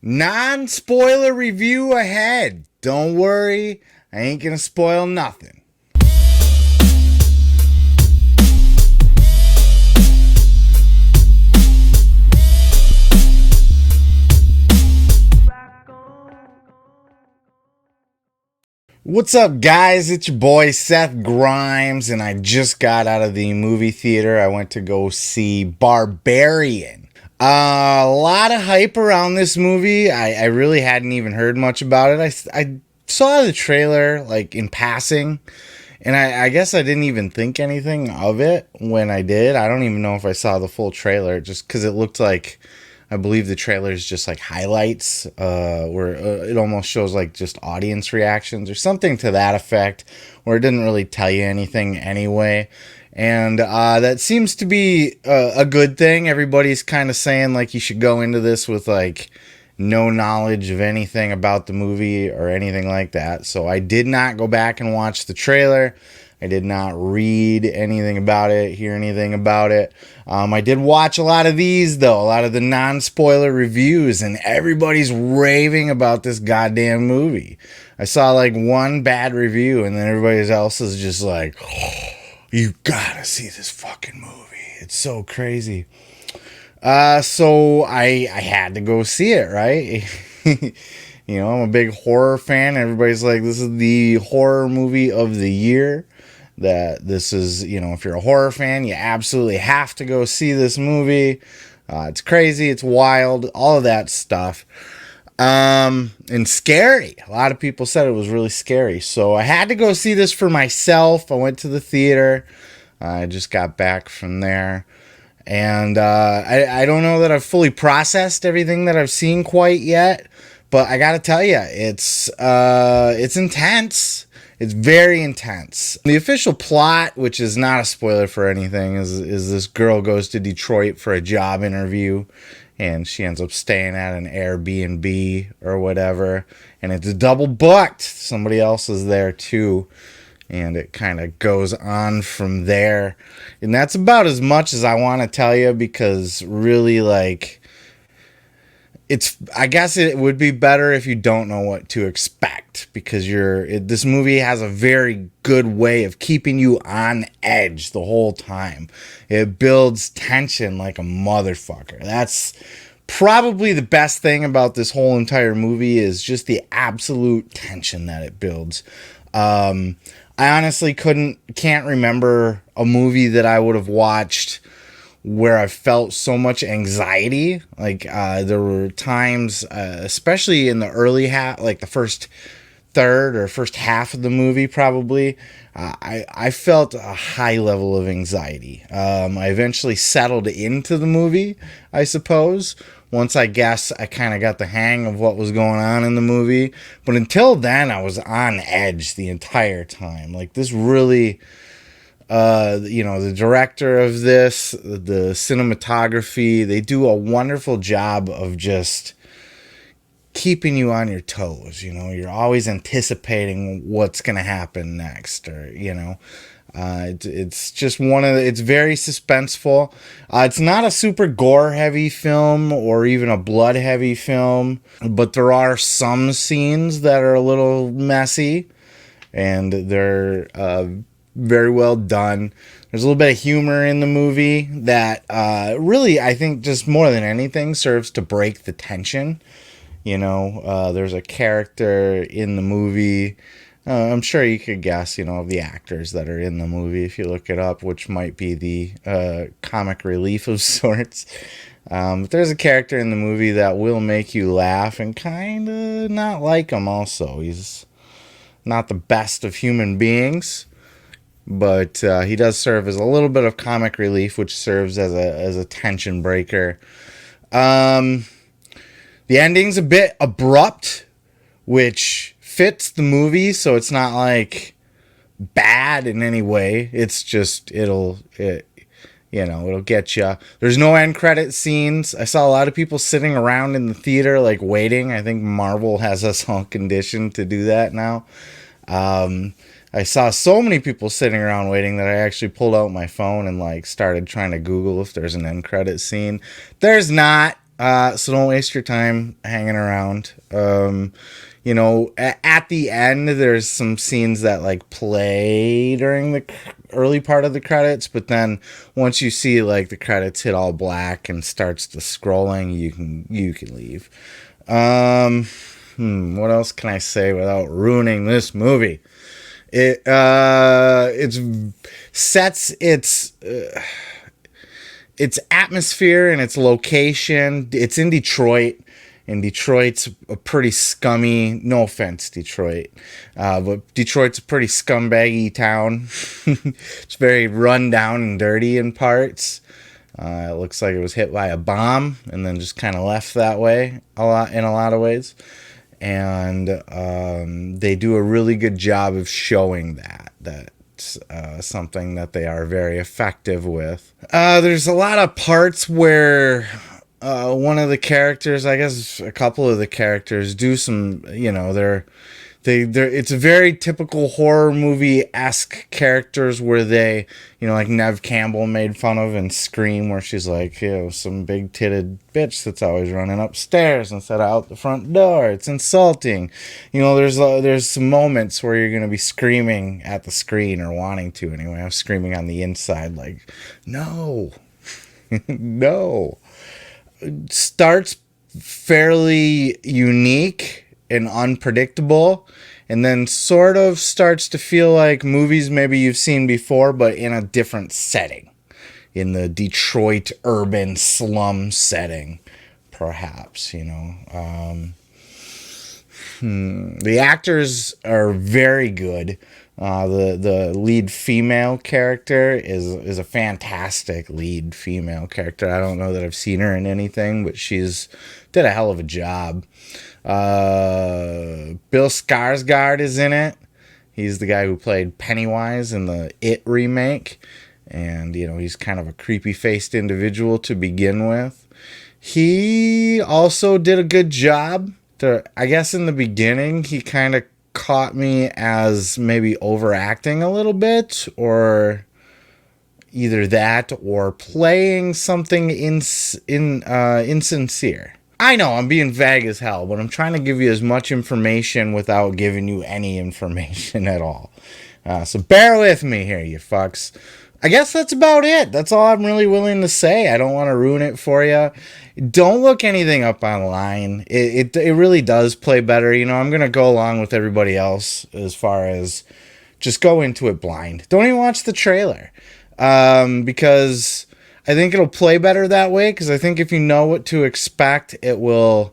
Non-spoiler review ahead. Don't worry, I ain't gonna spoil nothing. What's up, guys? It's your boy Seth Grimes, and I just got out of the movie theater. I went to go see Barbarian. A lot of hype around this movie. I really hadn't even heard much about it. I saw the trailer like in passing, and I guess I didn't even think anything of it when I did. I don't even know if I saw the full trailer just because it looked like, I believe the trailer is just like highlights where it almost shows like just audience reactions or something to that effect, where it didn't really tell you anything anyway. And that seems to be a good thing. Everybody's kind of saying like you should go into this with like no knowledge of anything about the movie or anything like that. So I did not go back and watch the trailer. I did not read anything about it, hear anything about it. I did watch a lot of these, though, a lot of the non-spoiler reviews, and everybody's raving about this goddamn movie. I saw like one bad review, and then everybody else is just like, oh, you gotta see this fucking movie. It's so crazy. So I had to go see it, right? You know, I'm a big horror fan. Everybody's like, this is the horror movie of the year. That this is, you know, if you're a horror fan, you absolutely have to go see this movie. It's crazy, it's wild, all of that stuff. And scary. A lot of people said it was really scary. So I had to go see this for myself. I went to the theater. I just got back from there. And I don't know that I've fully processed everything that I've seen quite yet. But I gotta tell you, it's intense. It's very intense. The official plot, which is not a spoiler for anything, is this girl goes to Detroit for a job interview, and she ends up staying at an Airbnb or whatever, and it's double booked. Somebody else is there too, and it kind of goes on from there. And that's about as much as I want to tell you, because really, like, I guess it would be better if you don't know what to expect, because this movie has a very good way of keeping you on edge the whole time. It builds tension like a motherfucker. That's probably the best thing about this whole entire movie, is just the absolute tension that it builds. I honestly can't remember a movie that I would have watched where I felt so much anxiety. Like there were times, especially in the early half, like the first third or first half of the movie, probably, I felt a high level of anxiety. I eventually settled into the movie, I suppose, once I guess I kind of got the hang of what was going on in the movie. But until then, I was on edge the entire time. Like, this really, you know, the director of this, the cinematography, they do a wonderful job of just keeping you on your toes. You know, you're always anticipating what's going to happen next, or, you know, it's just it's very suspenseful. It's not a super gore heavy film or even a blood heavy film, but there are some scenes that are a little messy, and they're, very well done. There's a little bit of humor in the movie that really, I think, just more than anything, serves to break the tension. You know, there's a character in the movie, I'm sure you could guess, you know, of the actors that are in the movie if you look it up, which might be the comic relief of sorts. But there's a character in the movie that will make you laugh and kind of not like him also. He's not the best of human beings, but he does serve as a little bit of comic relief, which serves as a tension breaker. The ending's a bit abrupt, which fits the movie, so it's not like bad in any way. It's just it'll get you. There's no end credit scenes. I saw a lot of people sitting around in the theater like waiting. I think Marvel has us all conditioned to do that now. I saw so many people sitting around waiting that I actually pulled out my phone and like started trying to Google if there's an end credit scene. There's not. So don't waste your time hanging around. At the end, there's some scenes that like play during the early part of the credits, but then once you see like the credits hit all black and starts the scrolling, you can leave. What else can I say without ruining this movie? It sets its atmosphere and its location. It's in Detroit. And Detroit's a pretty scummy, no offense, Detroit, but Detroit's a pretty scumbaggy town. It's very run down and dirty in parts. It looks like it was hit by a bomb and then just kind of left that way in a lot of ways. And they do a really good job of showing that. That's something that they are very effective with. There's a lot of parts where one of the characters, I guess a couple of the characters do some, they're it's a very typical horror movie-esque characters where they, like Neve Campbell made fun of in Scream, where she's like, some big-titted bitch that's always running upstairs instead of out the front door. It's insulting. There's some moments where you're going to be screaming at the screen, or wanting to anyway. I'm screaming on the inside like, no, no. Starts fairly unique and unpredictable, and then sort of starts to feel like movies maybe you've seen before, but in a different setting, in the Detroit urban slum setting, perhaps. The actors are very good. The lead female character is a fantastic lead female character. I don't know that I've seen her in anything, but she's did a hell of a job. Bill Skarsgård is in it. He's the guy who played Pennywise in the It remake. And, he's kind of a creepy-faced individual to begin with. He also did a good job. I guess in the beginning, he kind of caught me as maybe overacting a little bit, or either that or playing something insincere. I know I'm being vague as hell, but I'm trying to give you as much information without giving you any information at all. So bear with me here, you fucks. I guess that's about it. That's all I'm really willing to say. I don't want to ruin it for you. Don't look anything up online. It really does play better. I'm going to go along with everybody else as far as just go into it blind. Don't even watch the trailer. Because I think it'll play better that way. Because I think if you know what to expect, it will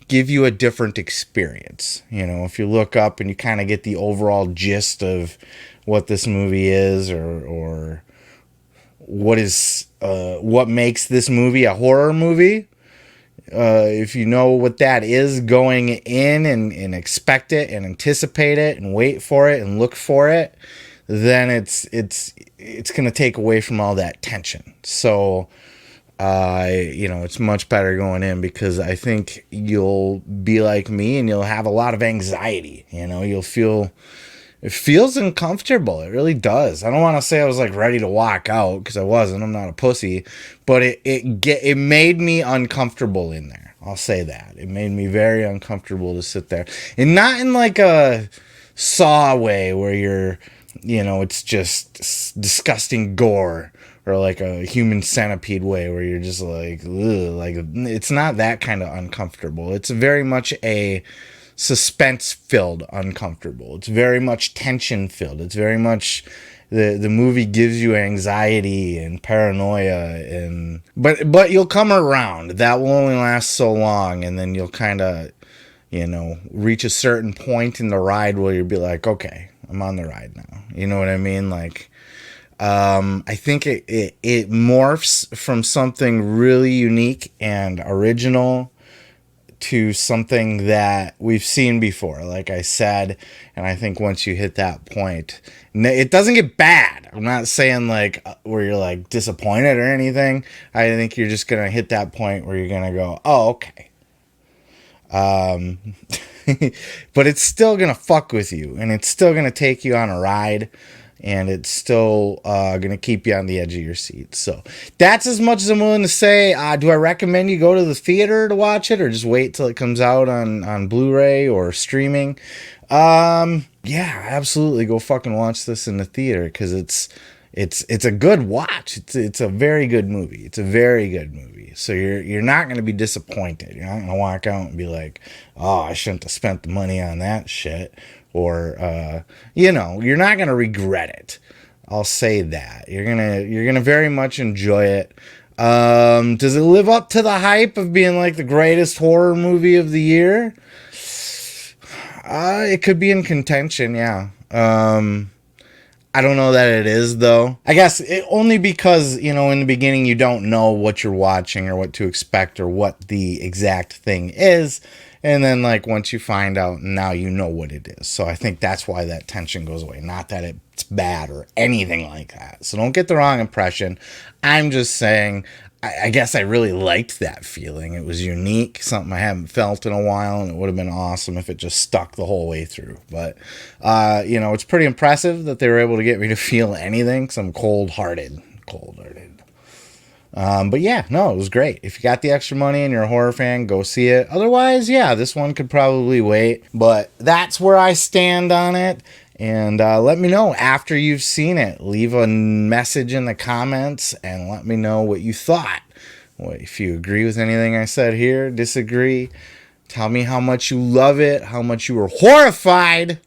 give you a different experience. If you look up and you kind of get the overall gist of what this movie is, or what makes this movie a horror movie. If you know what that is going in, and expect it and anticipate it and wait for it and look for it, then it's going to take away from all that tension. So, it's much better going in, because I think you'll be like me and you'll have a lot of anxiety. You'll feel... It feels uncomfortable. It really does. I don't want to say I was like ready to walk out, because I wasn't. I'm not a pussy. But it made me uncomfortable in there. I'll say that. It made me very uncomfortable to sit there. And not in like a Saw way where you're, it's just disgusting gore, or like a Human Centipede way where you're just like, ugh, like it's not that kind of uncomfortable. It's very much a suspense-filled uncomfortable. It's very much tension-filled. It's very much the movie gives you anxiety and paranoia, but you'll come around. That will only last so long, and then you'll kind of reach a certain point in the ride where you'll be like, okay, I'm on the ride now. You know what I mean? Like, I think it morphs from something really unique and original to something that we've seen before, like I said. And I think once you hit that point, it doesn't get bad. I'm not saying like where you're like disappointed or anything. I think you're just going to hit that point where you're going to go, oh, okay. But it's still going to fuck with you, and it's still going to take you on a ride. and it's still going to keep you on the edge of your seat. So that's as much as I'm willing to say. Do I recommend you go to the theater to watch it, or just wait till it comes out on Blu-ray or streaming? Yeah, absolutely go fucking watch this in the theater, because it's a good watch. It's a very good movie. It's a very good movie. So you're not going to be disappointed. You're not going to walk out and be like, oh, I shouldn't have spent the money on that shit. Or, you're not going to regret it. I'll say that. You're going to very much enjoy it. Does it live up to the hype of being like the greatest horror movie of the year? It could be in contention, yeah. I don't know that it is, though. I guess only because, in the beginning you don't know what you're watching or what to expect or what the exact thing is. And then, once you find out, now you know what it is. So I think that's why that tension goes away. Not that it's bad or anything like that. So don't get the wrong impression. I'm just saying, I guess I really liked that feeling. It was unique, something I haven't felt in a while, and it would have been awesome if it just stuck the whole way through. But, it's pretty impressive that they were able to get me to feel anything, because I'm cold-hearted. But yeah, no, it was great. If you got the extra money and you're a horror fan, go see it. Otherwise, yeah, this one could probably wait. But that's where I stand on it. And let me know after you've seen it. Leave a message in the comments and let me know what you thought. If you agree with anything I said here, disagree, tell me how much you love it, how much you were horrified.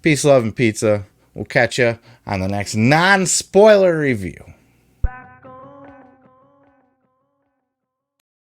Peace, love, and pizza. We'll catch you on the next non-spoiler review.